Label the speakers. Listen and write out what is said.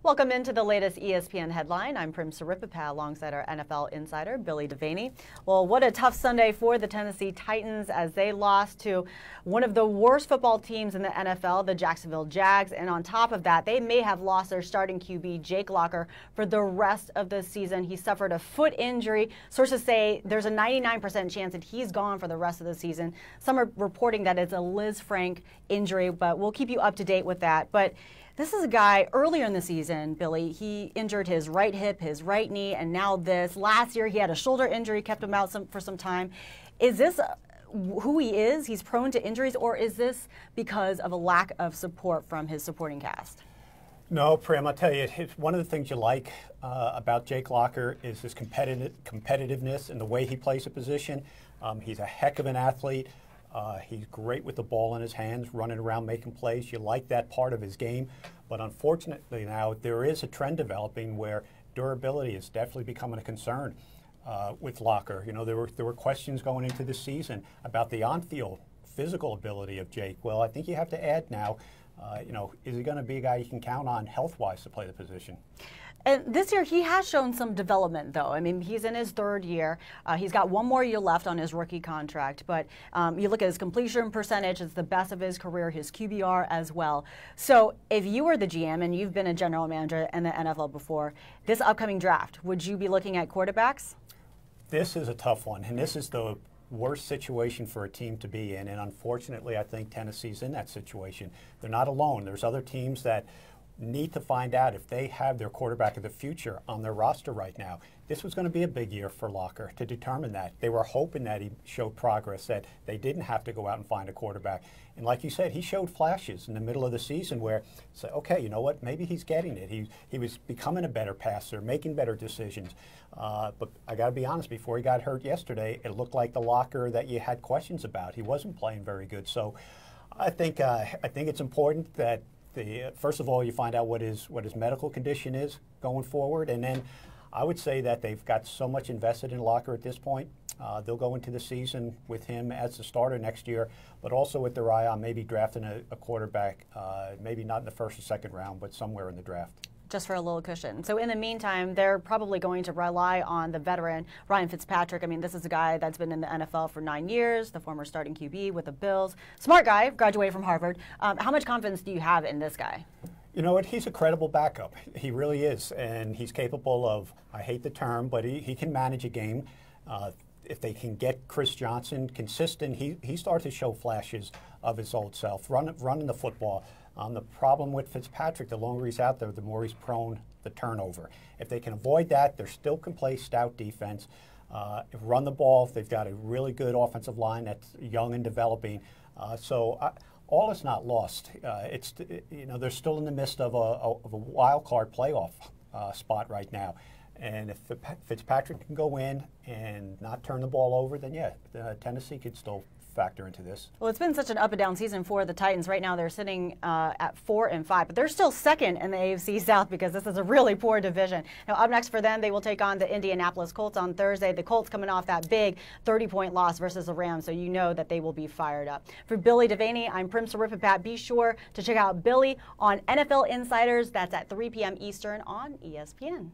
Speaker 1: Welcome into the latest ESPN headline. I'm Prim Saripapat alongside our NFL insider, Billy Devaney. Well, what a tough Sunday for the Tennessee Titans as they lost to one of the worst football teams in the NFL, the Jacksonville Jags. And on top of that, they may have lost their starting QB, Jake Locker, for the rest of the season. He suffered a foot injury. Sources say there's a 99% chance that he's gone for the rest of the season. Some are reporting that it's a Liz Frank injury, but we'll keep you up to date with that. But this is a guy earlier in the season, Billy, he injured his right hip, his right knee, and now this. Last year, he had a shoulder injury, kept him out for some time. Is this who he is? He's prone to injuries, or is this because of a lack of support from his supporting cast?
Speaker 2: No, Prim, I'll tell you, one of the things you like about Jake Locker is his competitiveness and the way he plays a position. He's a heck of an athlete. He's great with the ball in his hands, running around, making plays. You like that part of his game. But unfortunately now, there is a trend developing where durability is definitely becoming a concern with Locker. You know, there were questions going into this season about the on-field physical ability of Jake. Well, I think you have to add now, you know, is he going to be a guy you can count on health-wise to play the position?
Speaker 1: And this year, he has shown some development, though. I mean, he's in his third year. He's got one more year left on his rookie contract. But you look at his completion percentage, it's the best of his career, his QBR as well. So if you were the GM and you've been a general manager in the NFL before, this upcoming draft, would you be looking at quarterbacks?
Speaker 2: This is a tough one, and this is the worst situation for a team to be in. And unfortunately, I think Tennessee's in that situation. They're not alone. There's other teams that need to find out if they have their quarterback of the future on their roster right now. This was going to be a big year for Locker to determine that. They were hoping that he showed progress, that they didn't have to go out and find a quarterback. And like you said, he showed flashes in the middle of the season where, say, okay, you know what, maybe he's getting it. He was becoming a better passer, making better decisions. But I got to be honest, before he got hurt yesterday, it looked like the Locker that you had questions about. He wasn't playing very good. So I think it's important that first of all, you find out what his medical condition is going forward, and then I would say that they've got so much invested in Locker at this point. They'll go into the season with him as the starter next year, but also with their eye on maybe drafting a quarterback, maybe not in the first or second round, but somewhere in the draft.
Speaker 1: Just for a little cushion. So in the meantime, they're probably going to rely on the veteran, Ryan Fitzpatrick. I mean, this is a guy that's been in the NFL for 9 years, the former starting QB with the Bills. Smart guy, graduated from Harvard. How much confidence do you have in this guy?
Speaker 2: You know what? He's a credible backup. He really is. And he's capable of, I hate the term, but he can manage a game. If they can get Chris Johnson consistent, he started to show flashes of his old self, running the football. The problem with Fitzpatrick, the longer he's out there, the more he's prone to turnover. If they can avoid that, they still can play stout defense, run the ball. They've got a really good offensive line that's young and developing. All is not lost. You know, they're still in the midst of a wild card playoff spot right now. And if Fitzpatrick can go in and not turn the ball over, then yeah, Tennessee could still factor into this.
Speaker 1: Well, it's been such an up and down season for the Titans. Right now they're sitting at 4-5, but they're still second in the AFC South because this is a really poor division. Now up next for them, they will take on the Indianapolis Colts on Thursday. The Colts coming off that big 30-point loss versus the Rams, so you know that they will be fired up. For Billy Devaney, I'm Prim Saripapat. Be sure to check out Billy on NFL Insiders. That's at 3 p.m. Eastern on ESPN.